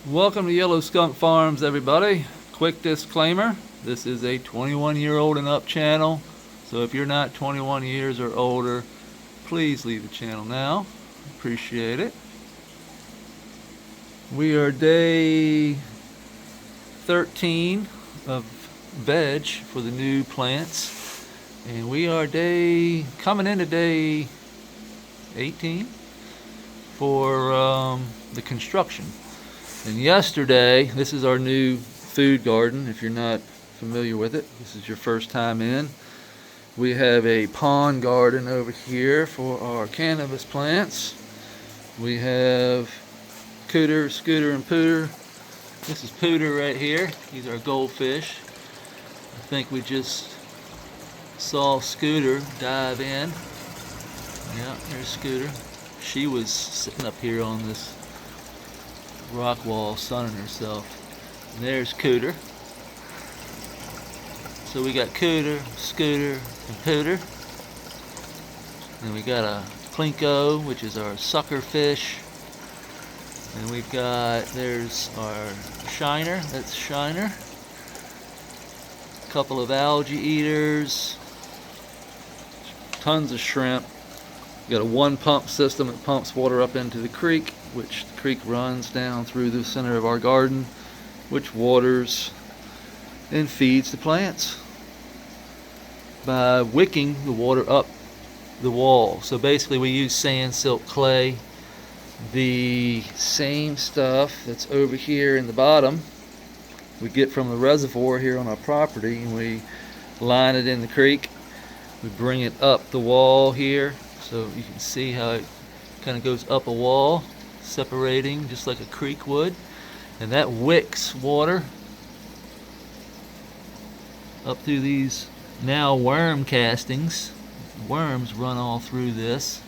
Welcome to Yellow Skunk Farms, everybody. Quick disclaimer, this is a 21-year-old and up channel, so if you're not 21 years or older, please leave the channel now. Appreciate it. We are day 13 of veg for the new plants, and we are coming into day 18 for the construction. And yesterday, this is our new food garden. If you're not familiar with it, this is your first time in. We have a pond garden over here for our cannabis plants. We have Cooter, Scooter, and Pooter. This is Pooter right here. He's our goldfish. I think we just saw Scooter dive in. Yeah, there's Scooter. She was sitting up here on this rock wall sunning herself. And there's Cooter. So we got Cooter, Scooter, and Pooter. And we got a Plinko, which is our sucker fish. And we've got, there's our Shiner, that's Shiner. A couple of algae eaters. Tons of shrimp. We got a one pump system that pumps water up into the creek, which the creek runs down through the center of our garden, which waters and feeds the plants by wicking the water up the wall. So basically we use sand, silt, clay, the same stuff that's over here in the bottom we get from the reservoir here on our property, and we line it in the creek. We bring it up the wall here, so you can see how it kind of goes up a wall, separating just like a creek would, and that wicks water up through these now worm castings. Worms run all through this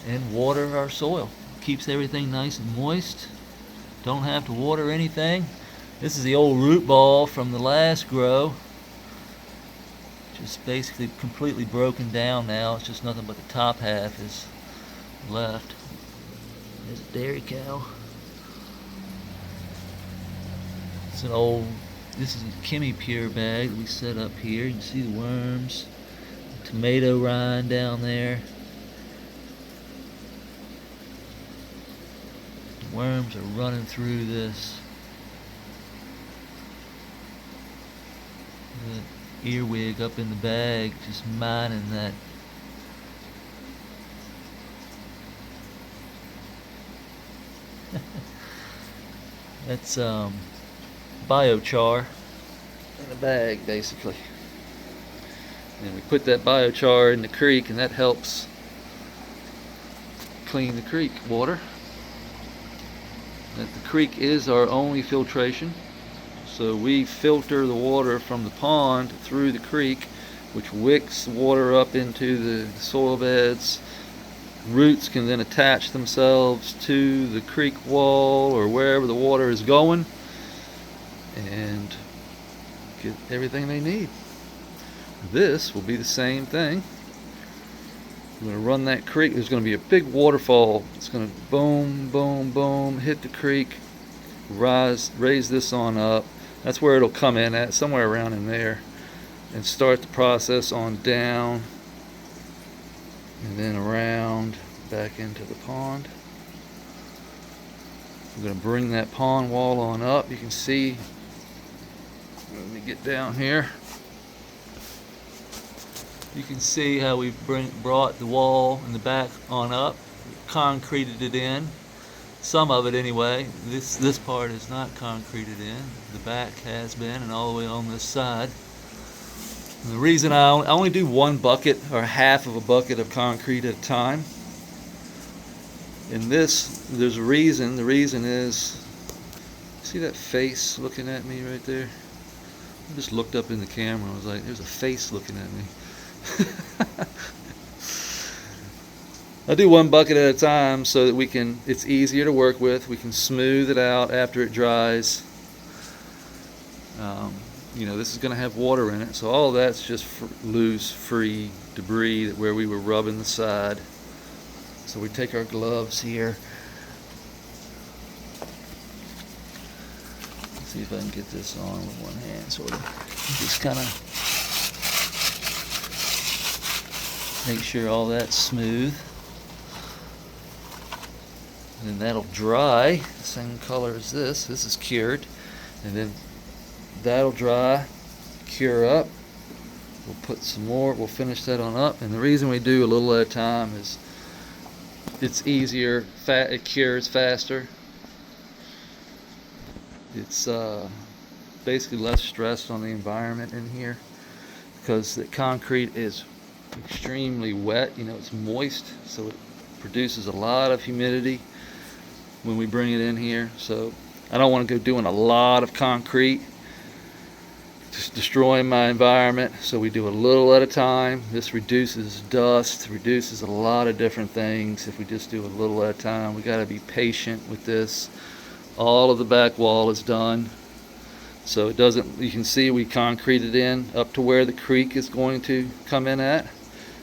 and water our soil. Keeps everything nice and moist. Don't have to water anything. This is the old root ball from the last grow. Just basically completely broken down now. It's just nothing but the top half is left. There's a dairy cow. It's an old, this is a Kimmy Pure bag that we set up here. You can see the worms, the tomato rind down there. The worms are running through this. The earwig up in the bag, just mining that. That's biochar in a bag, basically. And we put that biochar in the creek, and that helps clean the creek water. That the creek is our only filtration. So we filter the water from the pond through the creek, which wicks the water up into the soil beds. Roots can then attach themselves to the creek wall or wherever the water is going and get everything they need. This will be the same thing. We're going to run that creek. There's going to be a big waterfall. It's going to boom, boom, boom, hit the creek, raise this on up. That's where it'll come in at, somewhere around in there, and start the process on down and then around back into the pond. We're going to bring that pond wall on up. You can see, let me get down here. You can see how we brought the wall in the back on up, concreted it in. Some of it anyway. This part is not concreted in. The back has been, and all the way on this side. And the reason I only do one bucket or half of a bucket of concrete at a time. In this, there's a reason. The reason is, see that face looking at me right there? I just looked up in the camera. I was like, there's a face looking at me. I do one bucket at a time so that it's easier to work with. We can smooth it out after it dries. This is going to have water in it, so all of that's just loose, free debris where we were rubbing the side. So we take our gloves here Let's see if I can get this on with one hand, sort of. Just kind of make sure all that's smooth. And then that'll dry, the same color as this. This is cured. And then that'll dry, cure up. We'll put some more, we'll finish that on up. And the reason we do a little at a time is it's easier, it cures faster. It's basically less stress on the environment in here because the concrete is extremely wet. You know, it's moist, so it produces a lot of humidity when we bring it in here. So I don't want to go doing a lot of concrete, just destroying my environment. So we do a little at a time. This reduces dust, reduces a lot of different things. If we just do a little at a time, we got to be patient with this. All of the back wall is done, so it doesn't, you can see we concreted in up to where the creek is going to come in at,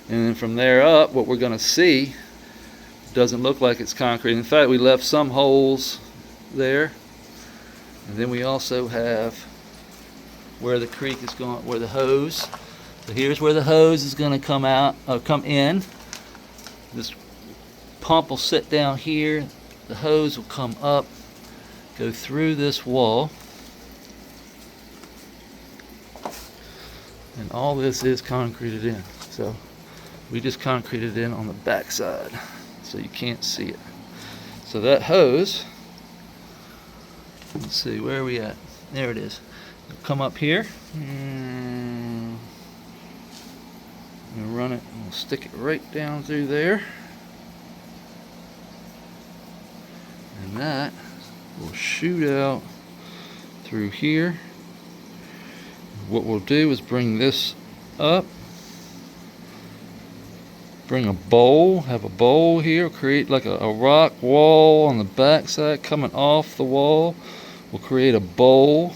and then from there up what we're going to see doesn't look like it's concrete. In fact, we left some holes there, and then we also have where the creek is going, where the hose, so here's where the hose is going to come out, come in. This pump will sit down here, the hose will come up, go through this wall, and all this is concreted in. So we just concreted in on the back side so you can't see it. So that hose, let's see, where are we at? There it is. It'll come up here and run it, and we'll stick it right down through there, and that will shoot out through here. What we'll do is bring this up, bring a bowl, have a bowl here, create like a rock wall on the back side coming off the wall. We'll create a bowl,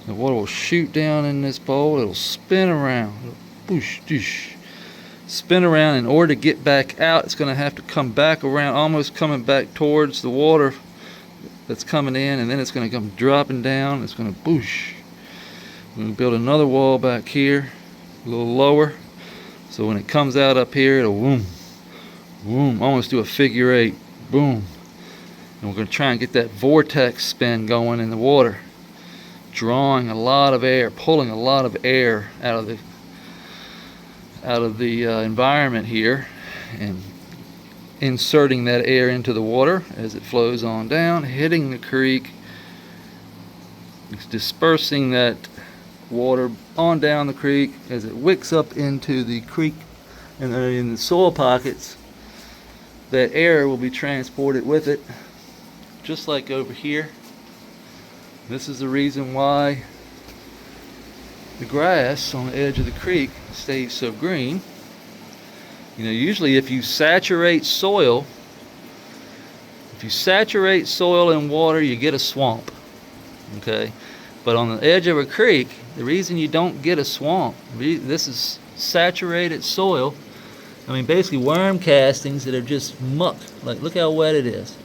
and water will shoot down in this bowl. It'll spin around, it'll boosh, doosh, spin around. In order to get back out, it's going to have to come back around, almost coming back towards the water that's coming in, and then it's going to come dropping down. It's going to boosh. We're going to build another wall back here, a little lower, so when it comes out up here, it'll boom, boom, almost do a figure eight, boom. And we're going to try and get that vortex spin going in the water, drawing a lot of air, pulling a lot of air out of the environment here, and inserting that air into the water as it flows on down, hitting the creek, dispersing that water on down the creek as it wicks up into the creek, and in the soil pockets that air will be transported with it, just like over here. This is the reason why the grass on the edge of the creek stays so green. You know, usually if you saturate soil in water, you get a swamp. Okay? But on the edge of a creek, the reason you don't get a swamp, this is saturated soil. I mean, basically worm castings that are just muck. Like, look how wet it is.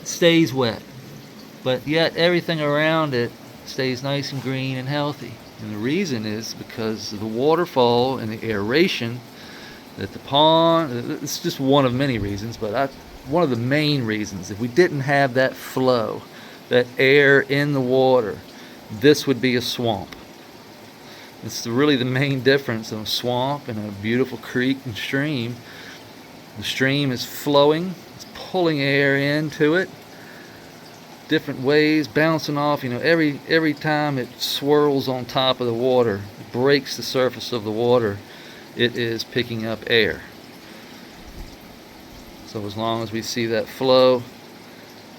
It stays wet. But yet everything around it stays nice and green and healthy. And the reason is because of the waterfall and the aeration that the pond, it's just one of many reasons, but one of the main reasons. If we didn't have that flow, that air in the water, this would be a swamp. It's really the main difference of a swamp and a beautiful creek and stream. The stream is flowing, it's pulling air into it, different ways, bouncing off. You know, every time it swirls on top of the water, it breaks the surface of the water, it is picking up air. So as long as we see that flow,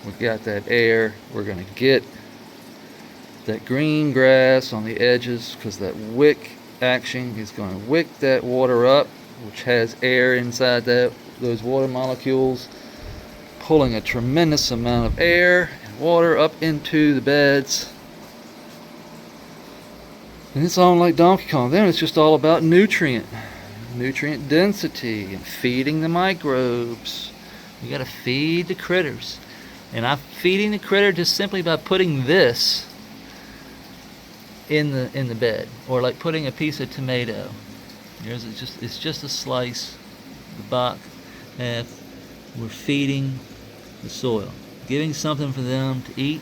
we've got that air, we're going to get that green grass on the edges, because that wick action is going to wick that water up, which has air inside those water molecules, pulling a tremendous amount of air and water up into the beds. And it's all like Donkey Kong. Then it's just all about nutrient density and feeding the microbes. You got to feed the critters. And I'm feeding the critter just simply by putting this in the bed, or like putting a piece of tomato. It's just a slice, the bark half. We're feeding the soil, giving something for them to eat.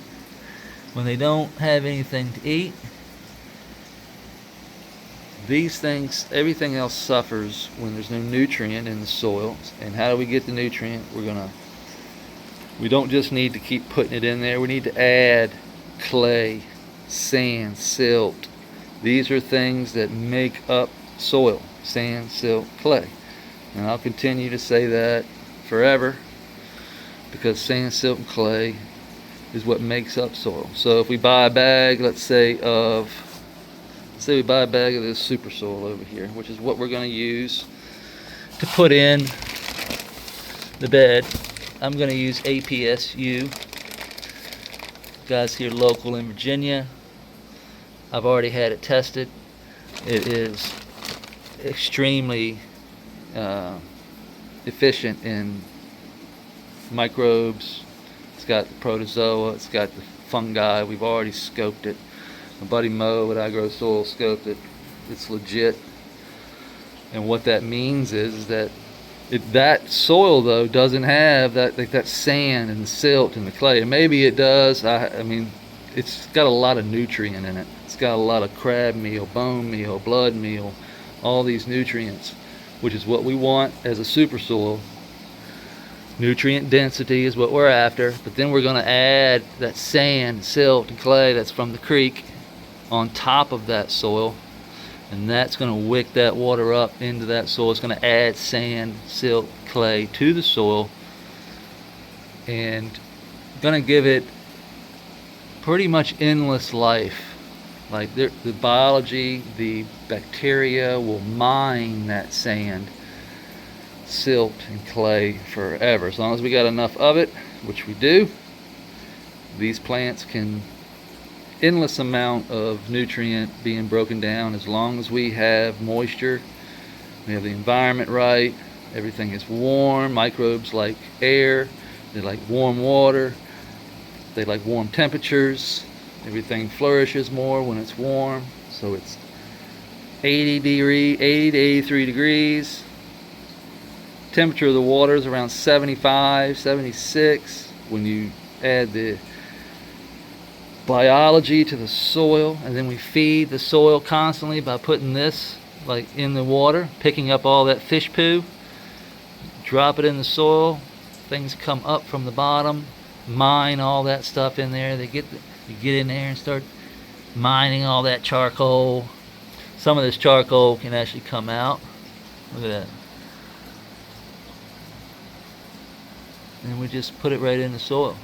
When they don't have anything to eat, these things, everything else suffers when there's no nutrient in the soil. And how do we get the nutrient? We don't just need to keep putting it in there. We need to add clay, sand, silt. These are things that make up soil: sand, silt, clay. And I'll continue to say that forever, because sand, silt, and clay is what makes up soil. So if we buy a bag, let's say we buy a bag of this super soil over here, which is what we're going to use to put in the bed. I'm going to use APSU. Guys here local in Virginia. I've already had it tested. It is extremely efficient in microbes. It's got the protozoa, it's got the fungi. We've already scoped it. My buddy Mo at iGrowSoil scoped it. It's legit. And what that means is that that soil though doesn't have that sand and the silt and the clay. And maybe it does. I mean, it's got a lot of nutrient in it. It's got a lot of crab meal, bone meal, blood meal, all these nutrients, which is what we want as a super soil. Nutrient density is what we're after, but then we're going to add that sand, silt, and clay that's from the creek on top of that soil, and that's going to wick that water up into that soil. It's going to add sand, silt, clay to the soil, and going to give it pretty much endless life. Like the biology, the bacteria will mine that sand, silt, and clay forever. As long as we got enough of it, which we do, these plants can endless amount of nutrient being broken down. As long as we have moisture, we have the environment right, everything is warm. Microbes like air, they like warm water, they like warm temperatures. Everything flourishes more when it's warm. So it's 80 to 83 degrees. Temperature of the water is around 75, 76. When you add the biology to the soil, and then we feed the soil constantly by putting this like in the water, picking up all that fish poo, drop it in the soil, things come up from the bottom, mine all that stuff in there. You get in there and start mining all that charcoal. Some of this charcoal can actually come out. Look at that. And we just put it right in the soil.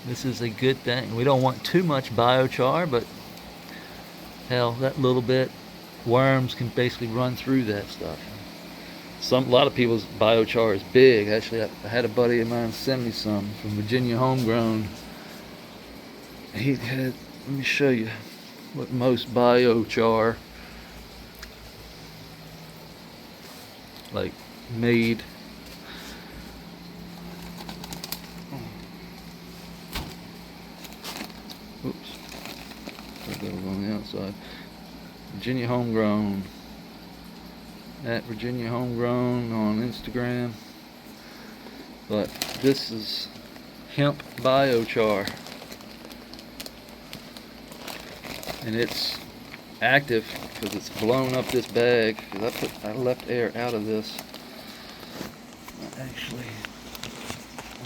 This is a good thing. We don't want too much biochar, but hell, that little bit, worms can basically run through that stuff. A lot of people's biochar is big. Actually, I had a buddy of mine send me some from Virginia Homegrown. He had, let me show you what most biochar like made. Oops, that was on the outside. Virginia Homegrown, at Virginia Homegrown on Instagram. But this is hemp biochar, and it's active because it's blown up this bag. Because I left air out of this. Actually,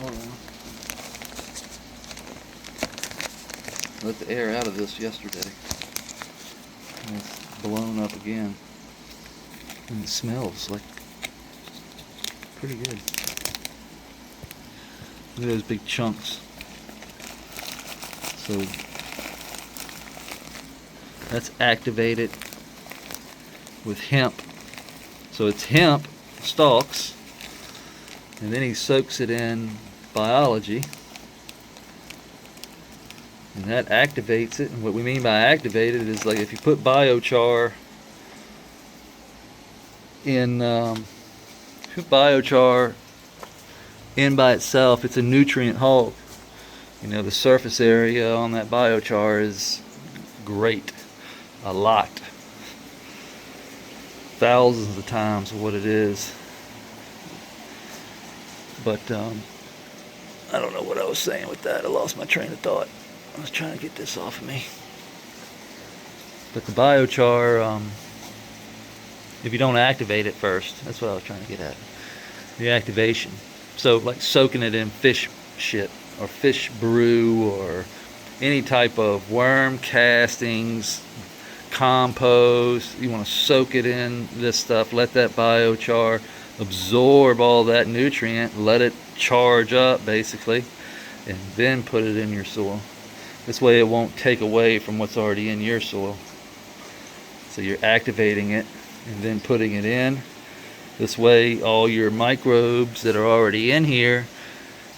hold on. I let the air out of this yesterday, and it's blown up again, and it smells like pretty good. Look at those big chunks. So that's activated with hemp. So it's hemp stalks, and then he soaks it in biology, and that activates it. And what we mean by activated is, like, if you put biochar in in by itself, it's a nutrient hog. You know, the surface area on that biochar is great. A lot. Thousands of times what it is. But I don't know what I was saying with that. I lost my train of thought. I was trying to get this off of me. But the biochar, if you don't activate it first, that's what I was trying to get at. The activation. So like soaking it in fish shit or fish brew or any type of worm castings, compost. You want to soak it in this stuff, let that biochar absorb all that nutrient, let it charge up basically, and then put it in your soil. This way it won't take away from what's already in your soil. So you're activating it and then putting it in. This way all your microbes that are already in here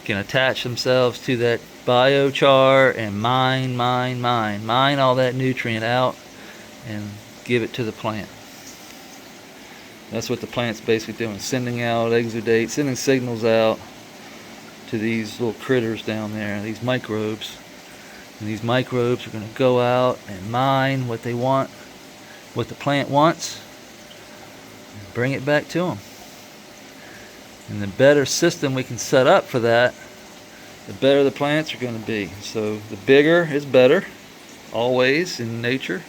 can attach themselves to that biochar and mine all that nutrient out and give it to the plant. That's what the plant's basically doing, sending out exudates, sending signals out to these little critters down there, these microbes. And these microbes are going to go out and mine what they want, what the plant wants, and bring it back to them. And the better system we can set up for that, the better the plants are going to be. So the bigger is better, always in nature.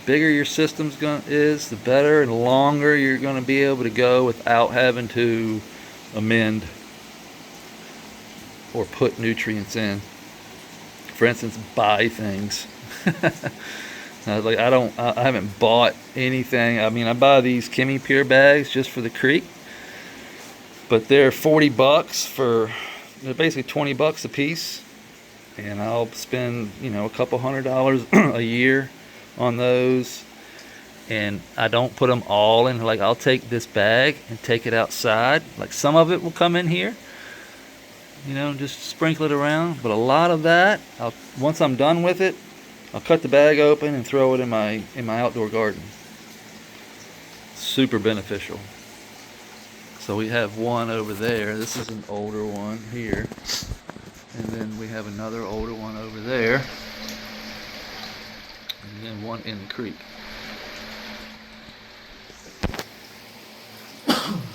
Bigger your system's is, the better and longer you're going to be able to go without having to amend or put nutrients in. For instance, buy things. I haven't bought anything. I mean, I buy these Chemi Pure bags just for the creek, but they're $40 they're basically $20 a piece, and I'll spend, you know, a couple $100 a year on those, and I don't put them all in. Like, I'll take this bag and take it outside. Like, some of it will come in here, you know, just sprinkle it around, but a lot of that, once I'm done with it, I'll cut the bag open and throw it in my outdoor garden. Super beneficial. So we have one over there. This is an older one here, and then we have another older one over there, and then one in the creek.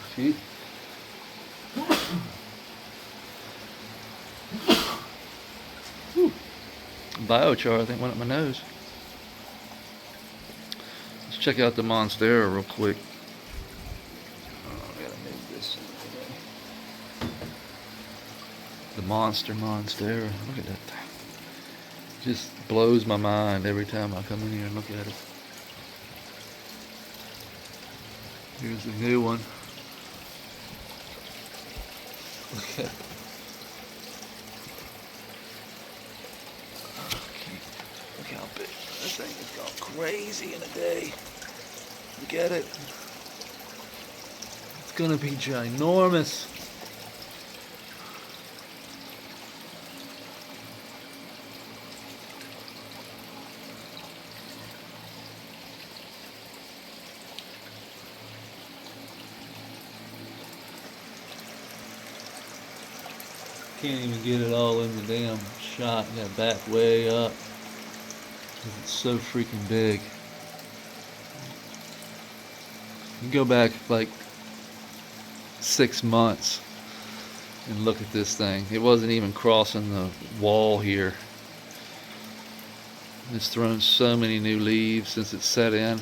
Excuse. Biochar, I think, went up my nose. Let's check out the Monstera real quick. Oh, I gotta move this. The Monstera. Look at that thing. Just blows my mind every time I come in here and look at it. Here's the new one. Look at it. Look how big. This thing has gone crazy in a day. Look at it. It's gonna be ginormous. Can't even get it all in the damn shot. You gotta back way up. It's so freaking big. You go back like 6 months and look at this thing. It wasn't even crossing the wall here. It's thrown so many new leaves since it's set in.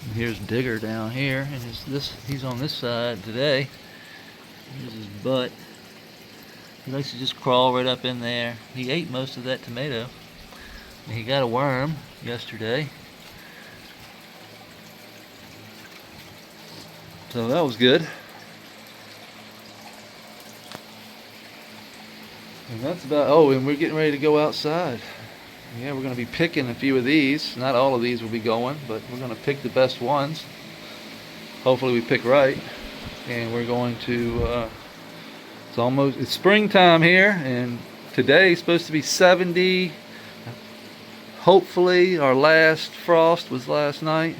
And here's Digger down here, and he's on this side today. Here's his butt. He likes to just crawl right up in there. He ate most of that tomato. And he got a worm yesterday. So that was good. And that's about, oh, and we're getting ready to go outside. Yeah, we're going to be picking a few of these. Not all of these will be going, but we're going to pick the best ones. Hopefully we pick right. And we're going to, it's springtime here, and today is supposed to be 70. Hopefully our last frost was last night.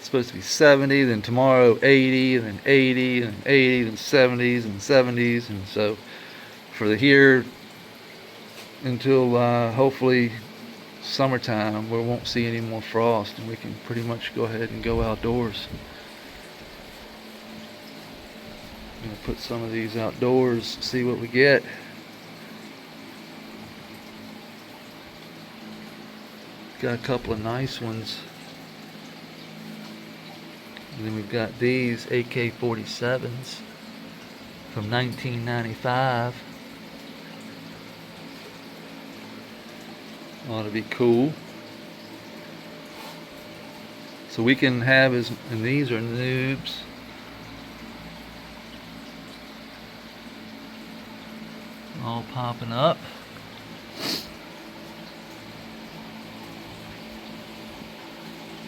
supposed to be 70, then tomorrow 80, and then 80, and 80, and 70s, and 70s, and so for the here until hopefully summertime, we won't see any more frost, and we can pretty much go ahead and go outdoors. I'm gonna put some of these outdoors, see what we get. Got a couple of nice ones. And then we've got these AK-47s from 1995. Ought to be cool. So we can have and these are noobs. All popping up.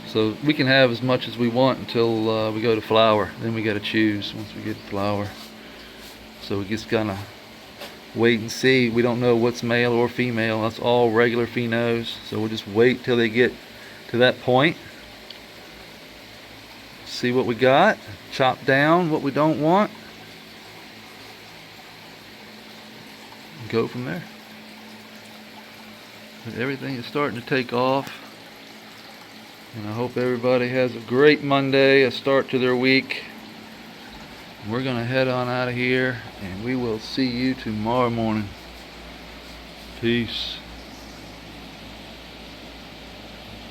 So we can have as much as we want until we go to flower. Then we got to choose once we get to flower. So we just gotta wait and see. We don't know what's male or female. That's all regular phenos. So we'll just wait till they get to that point. See what we got. Chop down what we don't want. And go from there. But everything is starting to take off. And I hope everybody has a great Monday, a start to their week. We're going to head on out of here, and we will see you tomorrow morning. Peace.